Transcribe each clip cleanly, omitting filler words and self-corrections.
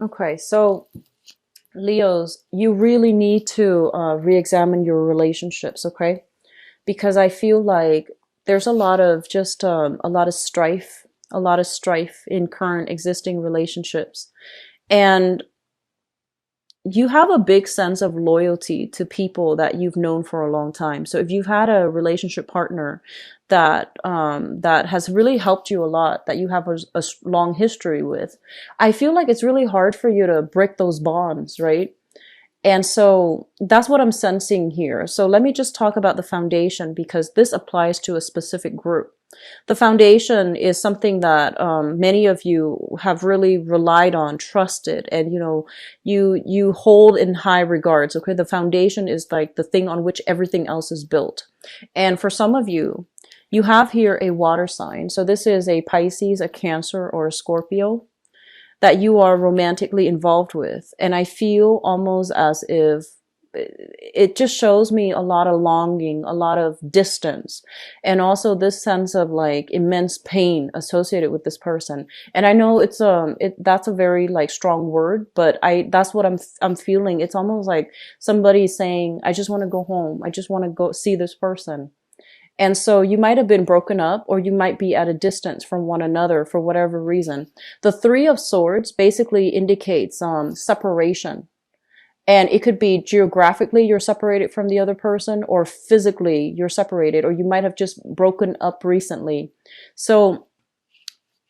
Okay, so Leos, you really need to re-examine your relationships, okay? Because I feel like there's a lot of just a lot of strife in current existing relationships. And you have a big sense of loyalty to people that you've known for a long time. So if you've had a relationship partner that has really helped you a lot, that you have a long history with, I feel like it's really hard for you to break those bonds, right? And so that's what I'm sensing here. So let me just talk about the foundation because this applies to a specific group. The foundation is something that many of you have really relied on, trusted, and you hold in high regards. Okay, the foundation is like the thing on which everything else is built. And for some of you, you have here a water sign. So this is a Pisces, a Cancer, or a Scorpio that you are romantically involved with. And I feel almost as if it just shows me a lot of longing, a lot of distance, and also this sense of like immense pain associated with this person. And I know that's a very like strong word, but that's what I'm feeling. It's almost like somebody saying, I just want to go home. I just want to go see this person. And so you might have been broken up or you might be at a distance from one another for whatever reason. The Three of Swords basically indicates separation. And it could be geographically you're separated from the other person, or physically you're separated, or you might have just broken up recently. So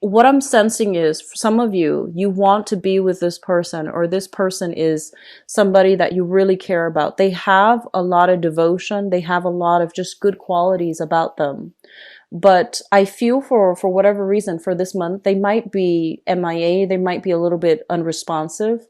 what I'm sensing is for some of you, you want to be with this person, or this person is somebody that you really care about. They have a lot of devotion. They have a lot of just good qualities about them. But I feel for whatever reason for this month, they might be MIA. They might be a little bit unresponsive.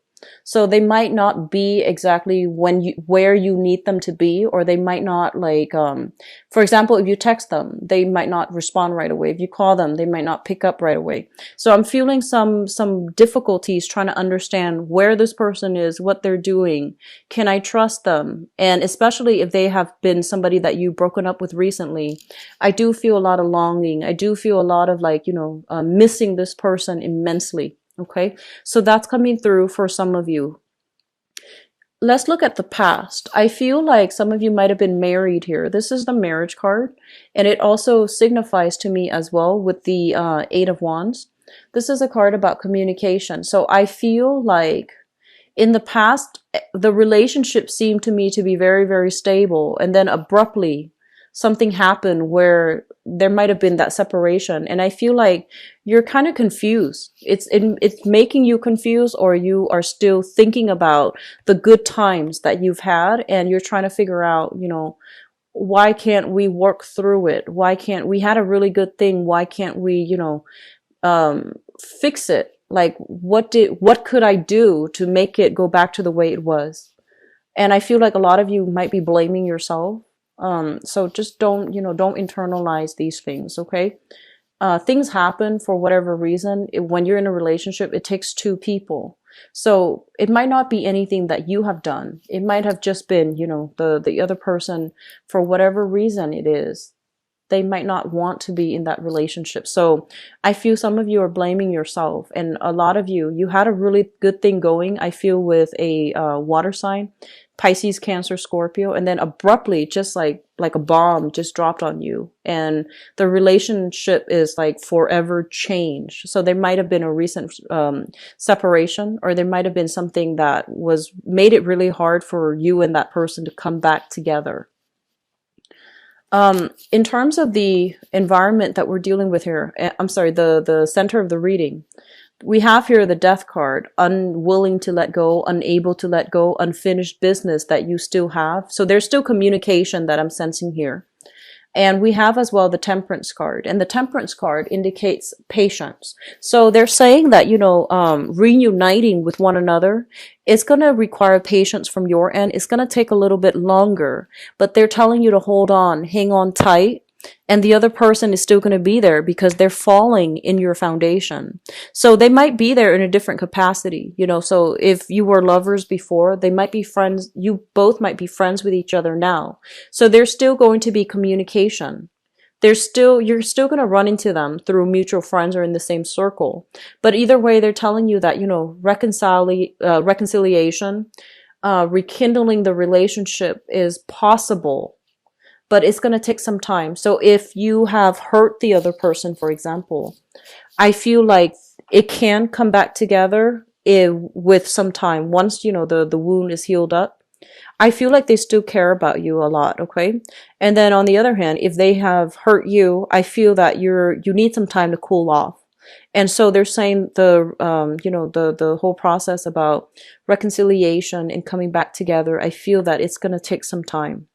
So they might not be exactly where you need them to be, or they might not like, for example, if you text them, they might not respond right away. If you call them, they might not pick up right away. So I'm feeling some difficulties trying to understand where this person is, what they're doing. Can I trust them? And especially if they have been somebody that you've broken up with recently, I do feel a lot of longing. I do feel a lot of like, missing this person immensely. Okay, so that's coming through for some of you. Let's look at the past. I feel like some of you might have been married here. This is the marriage card, and it also signifies to me as well with the Eight of Wands. This is a card about communication. So I feel like in the past, the relationship seemed to me to be very, very stable, and then abruptly something happened where there might have been that separation. And I feel like you're kind of confused. It's making you confused, or you are still thinking about the good times that you've had, and you're trying to figure out, why can't we work through it? Why can't we had a really good thing? Why can't we, fix it? Like, what could I do to make it go back to the way it was? And I feel like a lot of you might be blaming yourself. So just don't internalize these things, okay? Things happen for whatever reason. When you're in a relationship, it takes two people. So it might not be anything that you have done. It might have just been, the other person, for whatever reason it is, they might not want to be in that relationship. So I feel some of you are blaming yourself, and a lot of you had a really good thing going, I feel, with a water sign, Pisces, Cancer, Scorpio, and then abruptly, just like a bomb just dropped on you, and the relationship is like forever changed. So there might have been a recent separation, or there might have been something that made it really hard for you and that person to come back together. In terms of the environment that we're dealing with here, I'm sorry, the center of the reading, we have here the Death card, unwilling to let go, unable to let go, unfinished business that you still have. So there's still communication that I'm sensing here. And we have as well the Temperance card, and the Temperance card indicates patience. So they're saying that, reuniting with one another is going to require patience from your end. It's going to take a little bit longer, but they're telling you to hold on, hang on tight. And the other person is still going to be there because they're falling in your foundation. So they might be there in a different capacity, so if you were lovers before, they might be friends. You both might be friends with each other now. So there's still going to be communication. You're still going to run into them through mutual friends or in the same circle. But either way, they're telling you that, reconciliation, rekindling the relationship is possible, but it's going to take some time. So if you have hurt the other person, for example, I feel like it can come back together with some time. Once, the wound is healed up, I feel like they still care about you a lot, okay? And then on the other hand, if they have hurt you, I feel that you need some time to cool off. And so they're saying the whole process about reconciliation and coming back together, I feel that it's going to take some time.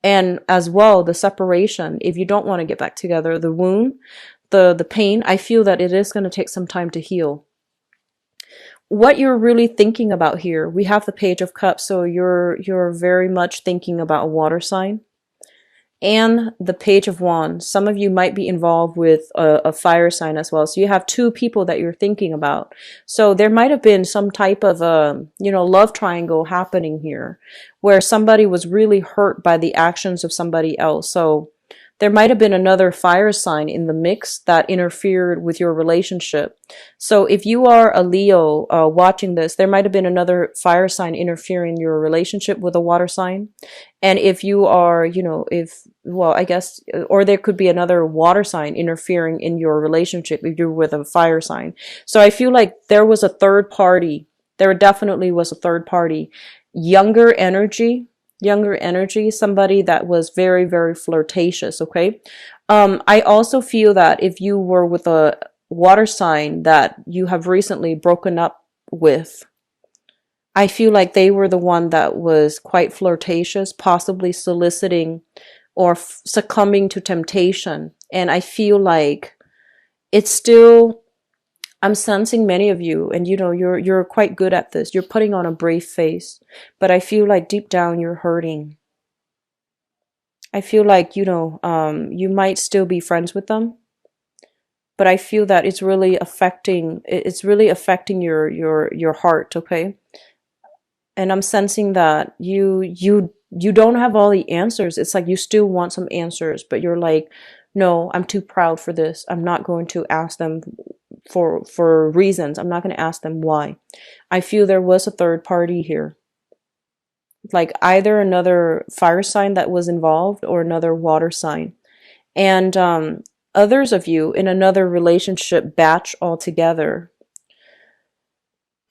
And as well, the separation, if you don't want to get back together, the wound, the pain, I feel that it is going to take some time to heal. What you're really thinking about here, we have the Page of Cups, so you're very much thinking about a water sign, and the Page of Wands. Some of you might be involved with a fire sign as well. So you have two people that you're thinking about. So there might have been some type of love triangle happening here, where somebody was really hurt by the actions of somebody else. So there might have been another fire sign in the mix that interfered with your relationship. So if you are a Leo watching this, there might have been another fire sign interfering in your relationship with a water sign. And if you are, I guess, or there could be another water sign interfering in your relationship if you're with a fire sign. So I feel like there was a third party. There definitely was a third party. Younger energy, somebody that was very, very flirtatious, okay? I also feel that if you were with a water sign that you have recently broken up with, I feel like they were the one that was quite flirtatious, possibly soliciting or succumbing to temptation. And I feel like it's still, I'm sensing many of you, and you're quite good at this. You're putting on a brave face, but I feel like deep down you're hurting. I feel like, you might still be friends with them, but I feel that it's really affecting your heart, okay? And I'm sensing that you don't have all the answers. It's like you still want some answers, but you're like, no, I'm too proud for this. I'm not going to ask them for reasons. I'm not going to ask them why. I feel there was a third party here, like either another fire sign that was involved or another water sign. And others of you in another relationship batch altogether.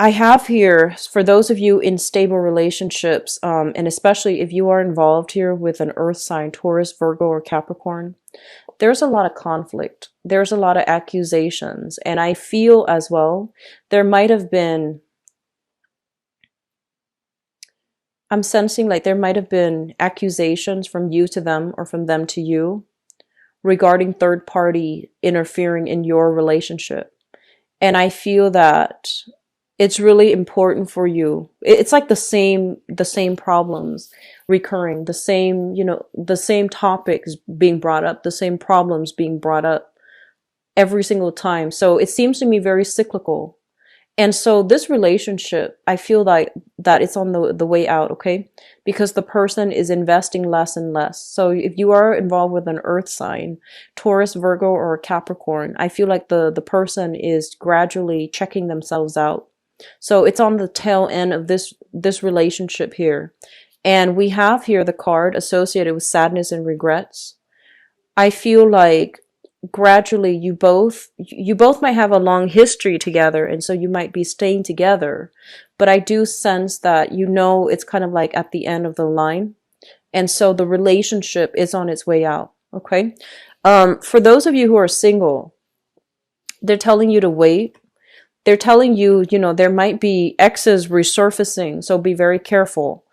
I have here, for those of you in stable relationships, and especially if you are involved here with an earth sign, Taurus, Virgo, or Capricorn, there's a lot of conflict. There's a lot of accusations. And I feel as well, I'm sensing like there might have been accusations from you to them or from them to you regarding third party interfering in your relationship. And I feel that it's really important for you. It's like the same problems recurring, the same topics being brought up, the same problems being brought up every single time. So it seems to me very cyclical. And so this relationship, I feel like that it's on the way out, okay? Because the person is investing less and less. So if you are involved with an earth sign, Taurus, Virgo, or Capricorn, I feel like the person is gradually checking themselves out. So it's on the tail end of this relationship here. And we have here the card associated with sadness and regrets. I feel like gradually you both might have a long history together, and so you might be staying together. But I do sense that it's kind of like at the end of the line. And so the relationship is on its way out. Okay. For those of you who are single, they're telling you to wait. They're telling you, there might be exes resurfacing, so be very careful.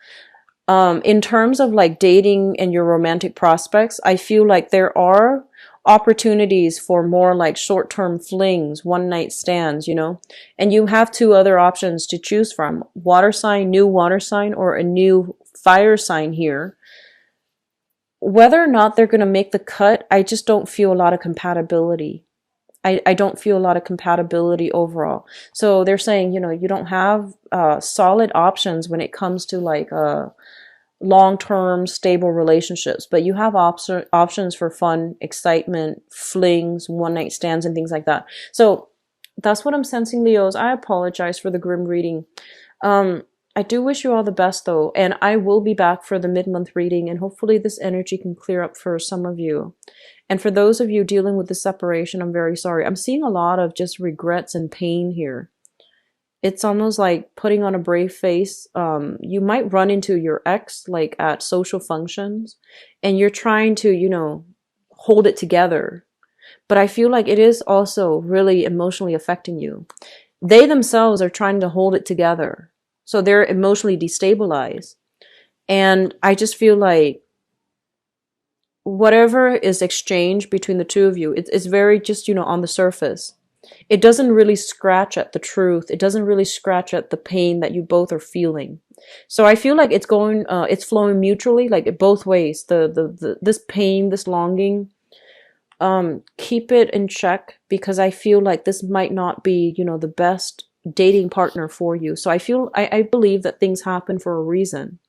In terms of like dating and your romantic prospects, I feel like there are opportunities for more like short-term flings, one-night stands, and you have two other options to choose from: water sign, new water sign, or a new fire sign here. Whether or not they're going to make the cut, I just don't feel a lot of compatibility. I don't feel a lot of compatibility overall. So they're saying, you don't have solid options when it comes to like long-term stable relationships, but you have options for fun, excitement, flings, one-night stands, and things like that. So that's what I'm sensing, Leos. I apologize for the grim reading. I do wish you all the best, though, and I will be back for the mid-month reading, and hopefully this energy can clear up for some of you. And for those of you dealing with the separation, I'm very sorry. I'm seeing a lot of just regrets and pain here. It's almost like putting on a brave face. You might run into your ex, like at social functions, and you're trying to, hold it together. But I feel like it is also really emotionally affecting you. They themselves are trying to hold it together. So they're emotionally destabilized. And I just feel like whatever is exchanged between the two of you, it's very just, on the surface. It doesn't really scratch at the truth. It doesn't really scratch at the pain that you both are feeling. So I feel like it's flowing mutually, like both ways. This pain, this longing, keep it in check, because I feel like this might not be, the best dating partner for you. So I believe that things happen for a reason.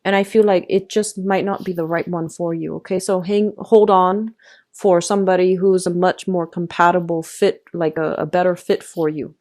And I feel like it just might not be the right one for you. Okay, so hold on for somebody who's a much more compatible fit, like a better fit for you.